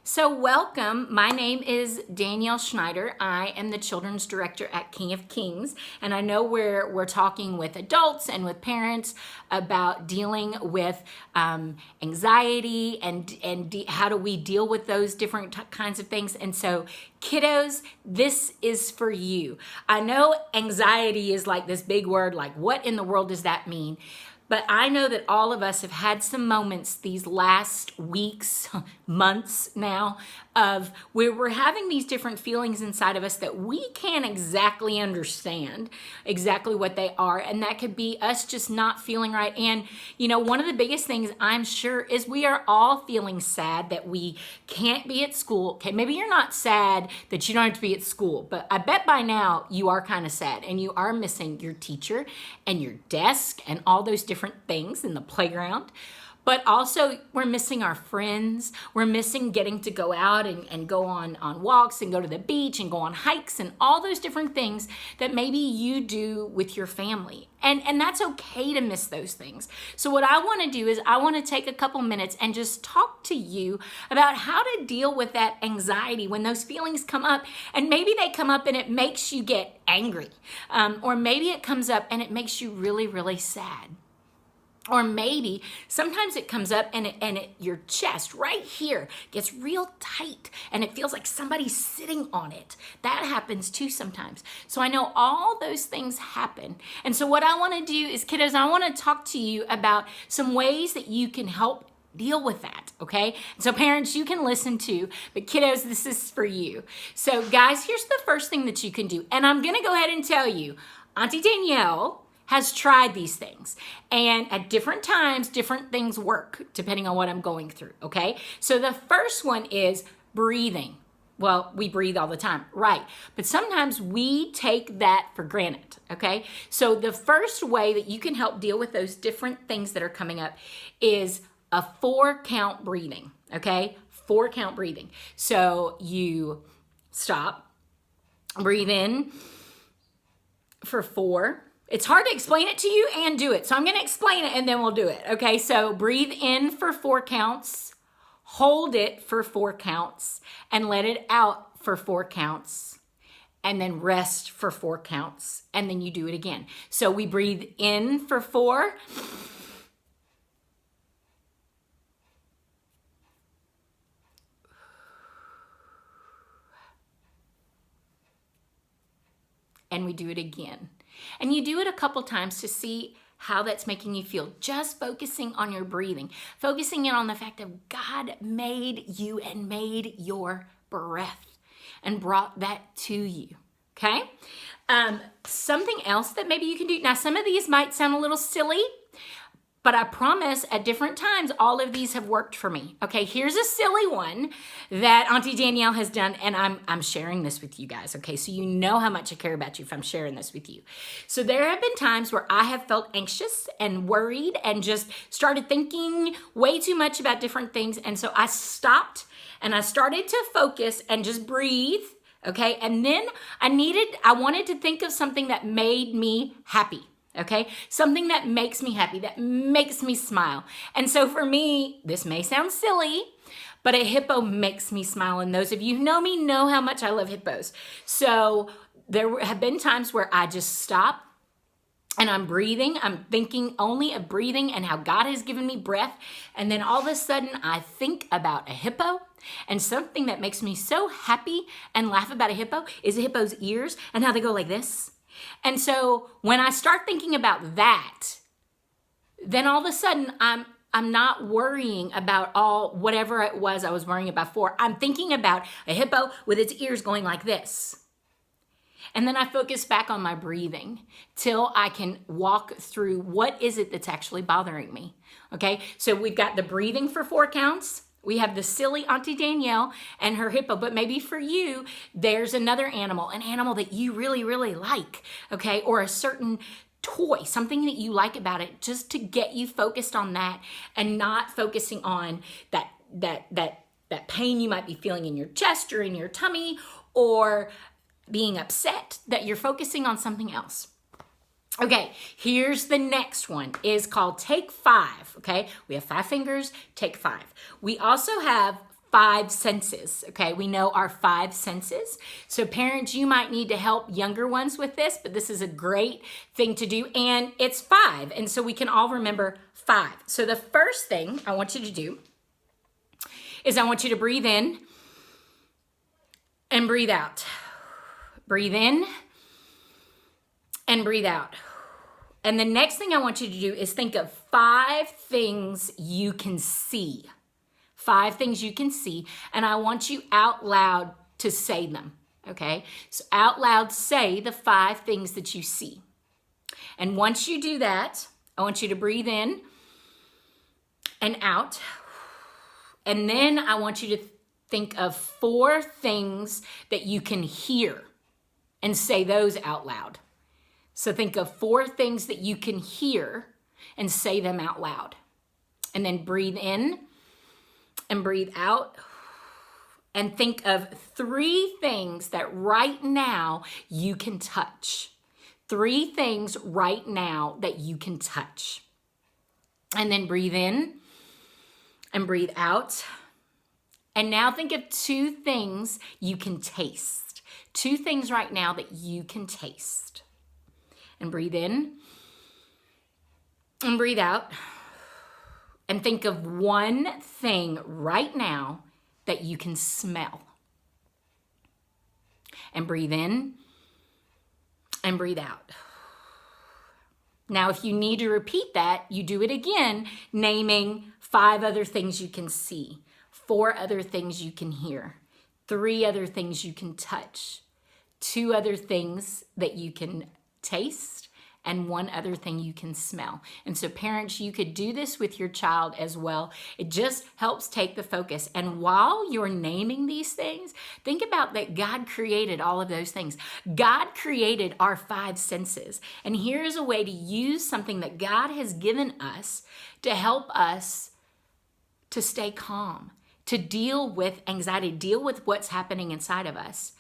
So welcome. My name is Danielle Schneider. I am the children's director at King of Kings, and I know we're talking with adults and with parents about dealing with anxiety and how do we deal with those different kinds of things. And so, kiddos, this is for you. I know anxiety is like this big word, like what in the world does that mean? But I know that all of us have had some moments these last weeks, months now, of where we're having these different feelings inside of us that we can't exactly understand exactly what they are. And that could be us just not feeling right. And, one of the biggest things I'm sure is we are all feeling sad that we can't be at school. Okay, maybe you're not sad that you don't have to be at school, but I bet by now you are kind of sad and you are missing your teacher and your desk and all those different things in the playground. But also we're missing our friends. We're missing getting to go out and go on walks and go to the beach and go on hikes and all those different things that maybe you do with your family. And that's okay to miss those things. So what I want to do is I want to take a couple minutes and just talk to you about how to deal with that anxiety when those feelings come up. And maybe they come up and it makes you get angry. Or maybe it comes up and it makes you really, really sad. Or maybe sometimes it comes up and your chest right here gets real tight and it feels like somebody's sitting on it. That happens too sometimes. So I know all those things happen. And so what I want to do is, kiddos, I want to talk to you about some ways that you can help deal with that, okay? So parents, you can listen too, but kiddos, this is for you. So guys, here's the first thing that you can do. And I'm going to go ahead and tell you, Auntie Danielle has tried these things. And at different times, different things work depending on what I'm going through, okay? So the first one is breathing. Well, we breathe all the time, right? But sometimes we take that for granted, okay? So the first way that you can help deal with those different things that are coming up is a 4-count breathing, okay? 4-count breathing. So you stop, breathe in for 4. It's hard to explain it to you and do it. So I'm going to explain it and then we'll do it. Okay, so breathe in for 4 counts, hold it for 4 counts, and let it out for 4 counts, and then rest for 4 counts, and then you do it again. So we breathe in for 4. And we do it again. And you do it a couple times to see how that's making you feel. Just focusing on your breathing, focusing in on the fact that God made you and made your breath and brought that to you, okay? Something else that maybe you can do. Now, some of these might sound a little silly, but I promise at different times, all of these have worked for me. Okay, here's a silly one that Auntie Danielle has done, and I'm sharing this with you guys, okay? So you know how much I care about you if I'm sharing this with you. So there have been times where I have felt anxious and worried and just started thinking way too much about different things. And so I stopped and I started to focus and just breathe, okay? And then I wanted to think of something that made me happy. Okay, something that makes me happy, that makes me smile. And so for me, this may sound silly, but a hippo makes me smile. And those of you who know me know how much I love hippos. So there have been times where I just stop and I'm breathing. I'm thinking only of breathing and how God has given me breath. And then all of a sudden I think about a hippo. And something that makes me so happy and laugh about a hippo is a hippo's ears and how they go like this. And so when I start thinking about that, then all of a sudden I'm not worrying about whatever it was I was worrying about before. I'm thinking about a hippo with its ears going like this. And then I focus back on my breathing till I can walk through what is it that's actually bothering me. Okay, so we've got the breathing for 4 counts. We have the silly Auntie Danielle and her hippo, but maybe for you, there's another animal, an animal that you really, really like, okay? Or a certain toy, something that you like about it, just to get you focused on that and not focusing on that pain you might be feeling in your chest or in your tummy or being upset, that you're focusing on something else. Okay, here's the next one, is called Take 5, okay? We have 5 fingers, take 5. We also have five senses, okay? We know our five senses. So parents, you might need to help younger ones with this, but this is a great thing to do. And it's five. And so we can all remember five. So the first thing I want you to do is I want you to breathe in and breathe out. Breathe in and breathe out. And the next thing I want you to do is think of five things you can see. Five things you can see, and I want you out loud to say them, okay? So out loud say the five things that you see. And once you do that, I want you to breathe in and out. And then I want you to think of four things that you can hear and say those out loud. So think of four things that you can hear and say them out loud. And then breathe in and breathe out, and think of three things that right now you can touch. Three things right now that you can touch. And then breathe in and breathe out. And now think of two things you can taste. Two things right now that you can taste. And breathe in and breathe out. And think of one thing right now that you can smell. And breathe in and breathe out. Now, if you need to repeat that, you do it again, naming five other things you can see, four other things you can hear, three other things you can touch, two other things that you can taste, and one other thing you can smell. And so parents, you could do this with your child as well. It just helps take the focus. And while you're naming these things, think about that God created all of those things. God created our five senses. And here's a way to use something that God has given us to help us to stay calm, to deal with anxiety, deal with what's happening inside of us,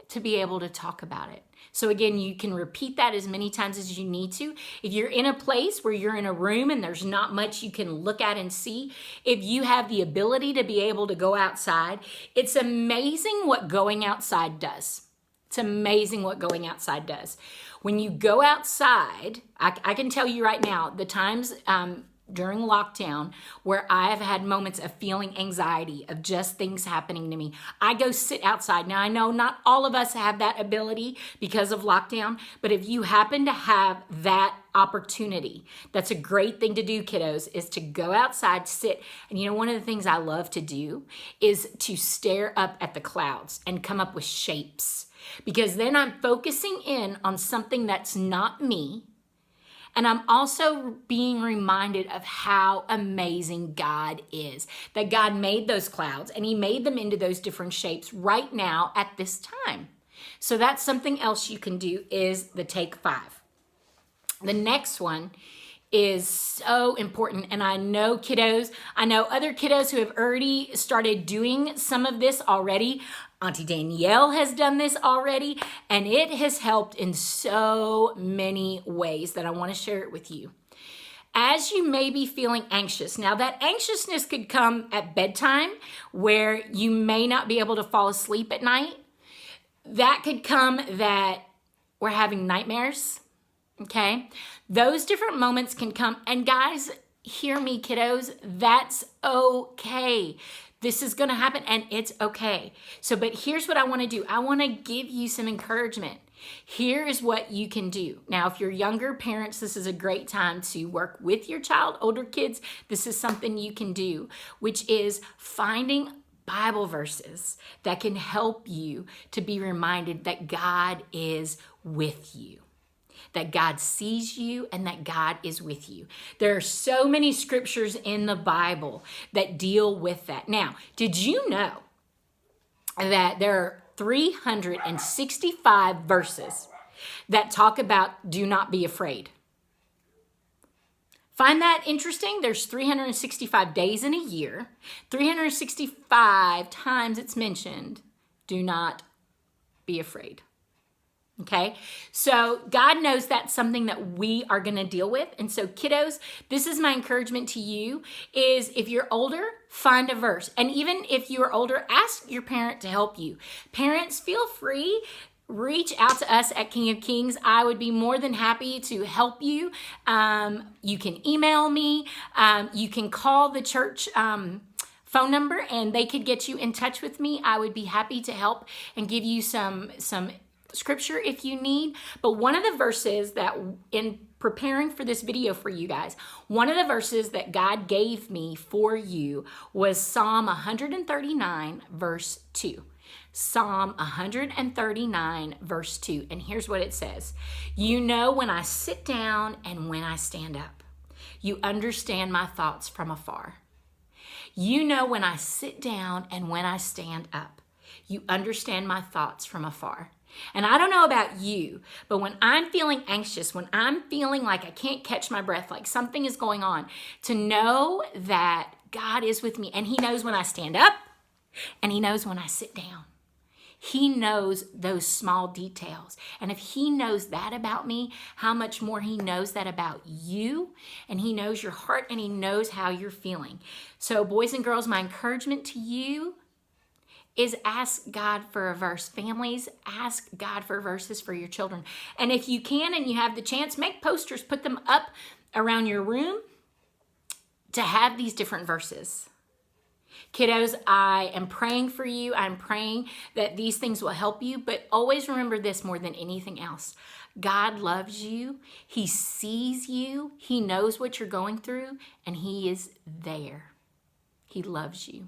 to be able to talk about it. So again, you can repeat that as many times as you need to. If you're in a place where you're in a room and there's not much you can look at and see, if you have the ability to be able to go outside, it's amazing what going outside does. It's amazing what going outside does. When you go outside, I can tell you right now, the times during lockdown where I have had moments of feeling anxiety, of just things happening to me, I go sit outside. Now, I know not all of us have that ability because of lockdown, but if you happen to have that opportunity, that's a great thing to do, kiddos, is to go outside, sit. And you know, one of the things I love to do is to stare up at the clouds and come up with shapes, because then I'm focusing in on something that's not me. And I'm also being reminded of how amazing God is, that God made those clouds and he made them into those different shapes right now at this time. So that's something else you can do, is the take five. The next one is so important. And I know kiddos, I know other kiddos who have already started doing some of this already. Auntie Danielle has done this already, and it has helped in so many ways that I want to share it with you. As you may be feeling anxious, now that anxiousness could come at bedtime where you may not be able to fall asleep at night. That could come that we're having nightmares, okay? Those different moments can come, and guys, hear me, kiddos, that's okay. This is going to happen and it's okay. So, but here's what I want to do. I want to give you some encouragement. Here is what you can do. Now, if you're younger parents, this is a great time to work with your child. Older kids, this is something you can do, which is finding Bible verses that can help you to be reminded that God is with you, that God sees you, and that God is with you. There are so many scriptures in the Bible that deal with that. Now, did you know that there are 365 verses that talk about do not be afraid? Find that interesting? There's 365 days in a year. 365 times it's mentioned, do not be afraid. Okay, so God knows that's something that we are going to deal with. And so kiddos, this is my encouragement to you is if you're older, find a verse. And even if you're older, ask your parent to help you. Parents, feel free. Reach out to us at King of Kings. I would be more than happy to help you. You can email me. You can call the church phone number and they could get you in touch with me. I would be happy to help and give you some scripture if you need. But one of the verses that in preparing for this video for you guys, one of the verses that God gave me for you was Psalm 139 verse 2. Psalm 139 verse 2. And here's what it says. You know when I sit down and when I stand up. You understand my thoughts from afar. You know when I sit down and when I stand up. You understand my thoughts from afar. And I don't know about you, but when I'm feeling anxious, when I'm feeling like I can't catch my breath, like something is going on, to know that God is with me and He knows when I stand up and He knows when I sit down. He knows those small details. And if He knows that about me, how much more He knows that about you. And He knows your heart and He knows how you're feeling. So boys and girls, my encouragement to you is ask God for a verse. Families, ask God for verses for your children. And if you can and you have the chance, make posters, put them up around your room to have these different verses. Kiddos, I am praying for you. I'm praying that these things will help you, but always remember this more than anything else. God loves you. He sees you. He knows what you're going through, and He is there. He loves you.